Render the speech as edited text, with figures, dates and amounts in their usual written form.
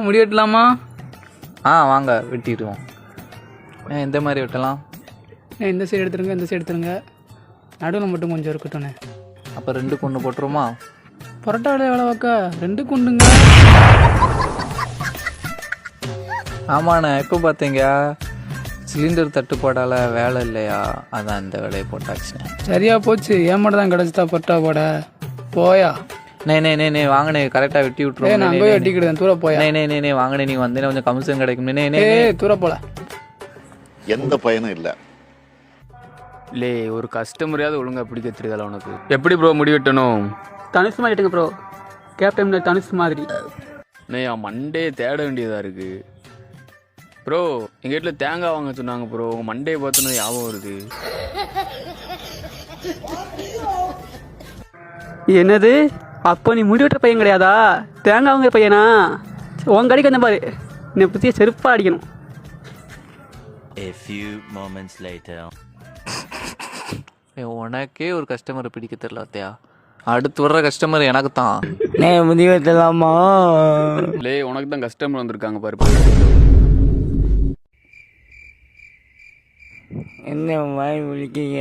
முடி வெட்டலாமா? வாங்க வெட்டிடுவோம். எந்த மாதிரி வெட்டலாம்? இந்த சைடு எடுத்துருங்க, இந்த சைடு எடுத்துருங்க. நடுவில் மட்டும் கொஞ்சம் இருக்கட்டும்ண்ணே. அப்போ 2 கொண்டு போட்டுருமா? பரோட்டாவில் எவ்வளோ வாக்கா? 2 கொண்டுங்க. ஆமாண்ணே, எப்போ பார்த்தீங்க? சிலிண்டர் தட்டுப்பாடால் வேலை இல்லையா, அதான் இந்த வேலையை போட்டாச்சுண்ணே. சரியா போச்சு, ஏன் மட்டும் தான் கிடச்சிட்டா பரோட்டா போட. போயா நே வாங்கினே கரெக்டாக வெட்டி விட்டுருவோம். நான் போய் வெட்டிக்கிடுவேன், தூர போயா. நே வாங்கினே, நீ வந்தேனே கொஞ்சம் கமிஷன் கிடைக்கும். தூர போல. எந்த பயனும் இல்லை. இல்லை, ஒரு கஸ்டமரையாவது ஒழுங்காக பிடிக்க தெரியுதா உனக்கு? எப்படி ப்ரோ முடி வெட்டணும்? தனுஷ் மாதிரி எடுங்க ப்ரோ, கேப்டன் தனுஷ் மாதிரி. என் மண்டே தேட வேண்டியதாக இருக்குது ப்ரோ. எங்கள் வீட்டில் தேங்காய் வாங்க சொன்னாங்க ப்ரோ. உங்கள் மண்டே பார்த்தோன்னா ஞாபகம் வருது. என்னது? அப்போ நீ முடி வெட்டுற பையன் கிடையாதா? தேங்காய் வாங்குற பையனா? உன் கடைக்கு வந்த பாரு, என்னை பற்றிய செருப்பாக அடிக்கணும். A few moments later. உனக்கே ஒரு கஸ்டமரை பிடிக்க தெரியல அத்தையா, அடுத்து வர்ற கஸ்டமர் எனக்கு தான். முடி வெட்டலாமா? இல்லை, உனக்கு தான் கஸ்டமர் வந்திருக்காங்க பாரு. என்ன வாய் முழிக்கீங்க?